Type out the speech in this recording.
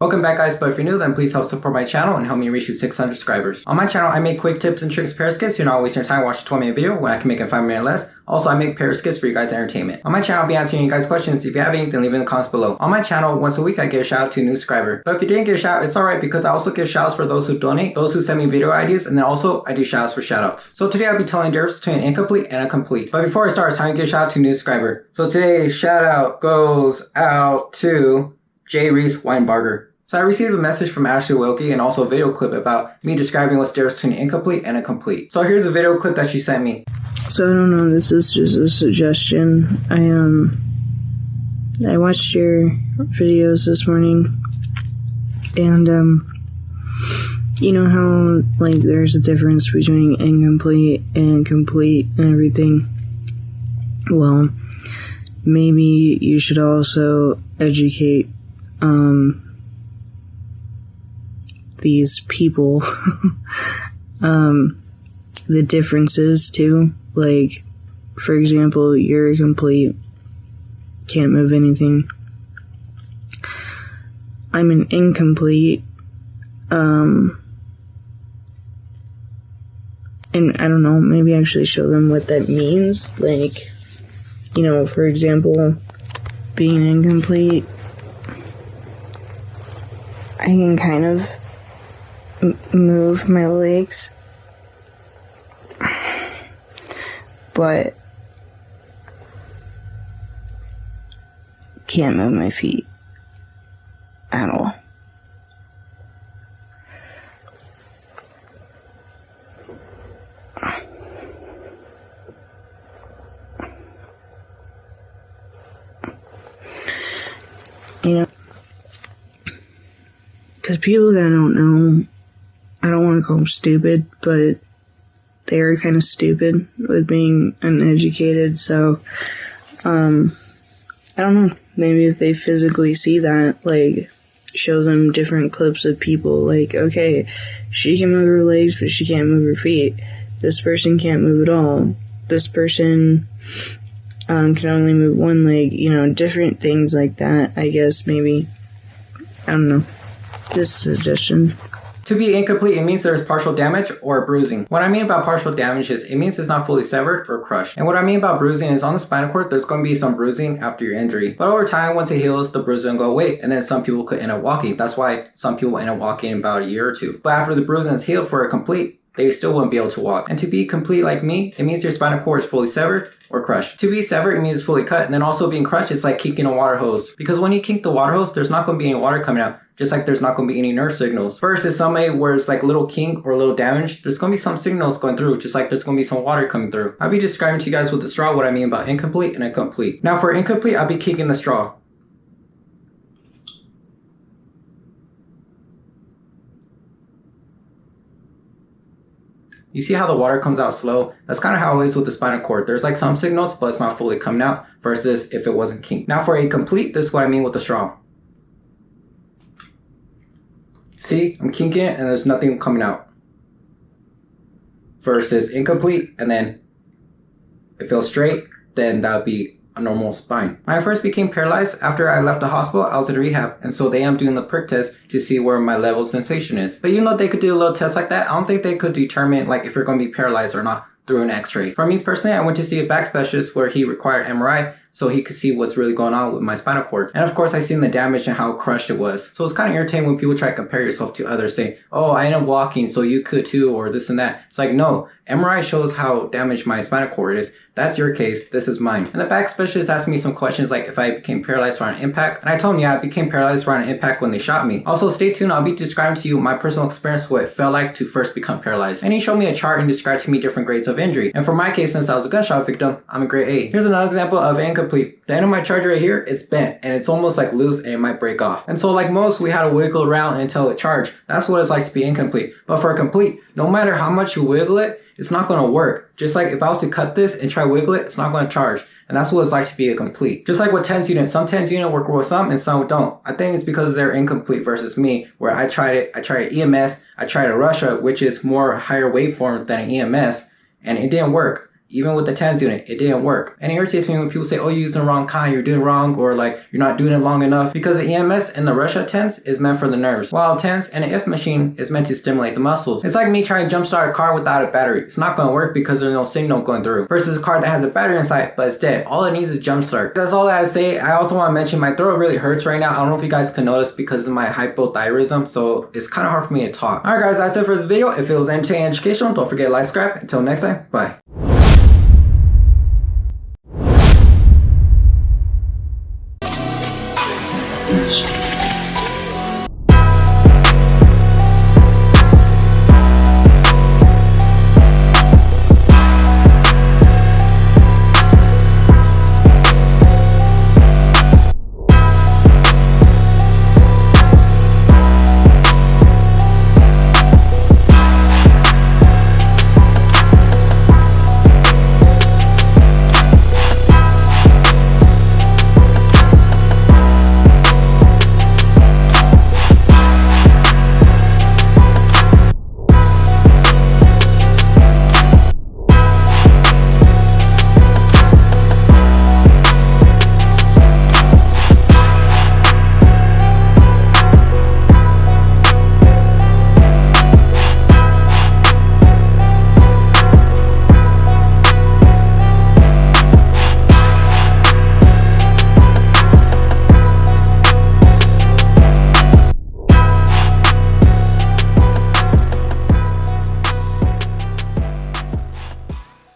Welcome back guys, but if you're new then please help support my channel and help me reach 600 subscribers. On my channel I make quick tips and tricks pair skits so you're not wasting your time watching a 20-minute video when I can make it 5 minutes less. Also I make pair skits for you guys' entertainment. On my channel I'll be answering you guys questions. If you have any then leave it in the comments below. On my channel once a week I give a shout out to a new subscriber. But if you didn't get a shout out it's alright because I also give shout outs for those who donate, those who send me video ideas, and then also I do shout outs for shout outs. So today I'll be telling the difference between an incomplete and a complete. But before I start it's time to give a shout out to a new subscriber. So today's shout out goes out to J. Reese Weinbarger. So I received a message from Anya'slife and also a video clip about me describing what's the difference between an incomplete and a complete. So here's a video clip that she sent me. So I don't know, this is just a suggestion. I watched your videos this morning and you know how like there's a difference between incomplete and complete and everything? Well, maybe you should also educate these people the differences too. Like, for example, you're complete, can't move anything. I'm an incomplete, and I don't know, maybe actually show them what that means. Like, you know, for example, being incomplete, I can kind of move my legs, but can't move my feet at all. You know, because people that don't know, I don't want to call them stupid, but they are kind of stupid with being uneducated, so, I don't know, maybe if they physically see that, like, show them different clips of people, like, okay, she can move her legs, but she can't move her feet. This person can't move at all. This person, can only move one leg, you know, different things like that, I guess, maybe. I don't know. Just a suggestion. To be incomplete, it means there is partial damage or bruising. What I mean about partial damage is it means it's not fully severed or crushed. And what I mean about bruising is on the spinal cord, there's going to be some bruising after your injury. But over time, once it heals, the bruising will go away. And then some people could end up walking. That's why some people end up walking in about a year or two. But after the bruising is healed for a complete, they still wouldn't be able to walk. And to be complete like me, it means your spinal cord is fully severed or crushed. To be severed, it means it's fully cut. And then also being crushed, it's like kinking a water hose. Because when you kink the water hose, there's not going to be any water coming out. Just like there's not going to be any nerve signals. First is somebody where it's like little kink or little damage. There's going to be some signals going through, just like there's going to be some water coming through. I'll be describing to you guys with the straw what I mean about incomplete and complete. Now for incomplete, I'll be kinking the straw. You see how the water comes out slow? That's kind of how it is with the spinal cord. There's like some signals, but it's not fully coming out versus if it wasn't kinked. Now for a complete, this is what I mean with the straw. See, I'm kinking it and there's nothing coming out. Versus incomplete, and then it feels straight, then that would be a normal spine. When I first became paralyzed, after I left the hospital, I was in rehab, and so they am doing the prick test to see where my level of sensation is. But even though they could do a little test like that, I don't think they could determine like if you're going to be paralyzed or not through an x-ray. For me personally, I went to see a back specialist where he required MRI so he could see what's really going on with my spinal cord. And of course, I seen the damage and how crushed it was. So it's kind of irritating when people try to compare yourself to others, say, oh, I ended up walking, so you could too, or this and that. It's like, no, MRI shows how damaged my spinal cord is. That's your case, this is mine. And the back specialist asked me some questions like if I became paralyzed from an impact. And I told him, yeah, I became paralyzed from an impact when they shot me. Also, stay tuned, I'll be describing to you my personal experience, what it felt like to first become paralyzed. And he showed me a chart and described to me different grades of injury. And for my case, since I was a gunshot victim, I'm a grade A. Here's another example of incomplete. The end of my charger right here, it's bent and it's almost like loose and it might break off. And so like most, we had to wiggle around until it charged. That's what it's like to be incomplete. But for a complete, no matter how much you wiggle it, it's not going to work. Just like if I was to cut this and try to wiggle it, it's not going to charge. And that's what it's like to be a complete. Just like with TENS units, some TENS units work with some and some don't. I think it's because they're incomplete versus me, where I tried EMS, I tried a Russia, which is more higher waveform than an EMS, and it didn't work. Even with the TENS unit, it didn't work. And it irritates me when people say, oh, you're using the wrong kind, you're doing it wrong, or like you're not doing it long enough, because the EMS and the Russia TENS is meant for the nerves, while TENS and an IF machine is meant to stimulate the muscles. It's like me trying to jumpstart a car without a battery. It's not going to work because there's no signal going through. Versus a car that has a battery inside, but it's dead. All it needs is jumpstart. That's all I have to say. I also want to mention my throat really hurts right now. I don't know if you guys can notice because of my hypothyroidism, so it's kind of hard for me to talk. Alright guys, that's it for this video. If it was entertaining and educational, don't forget to like, subscribe. Until next time, bye. It's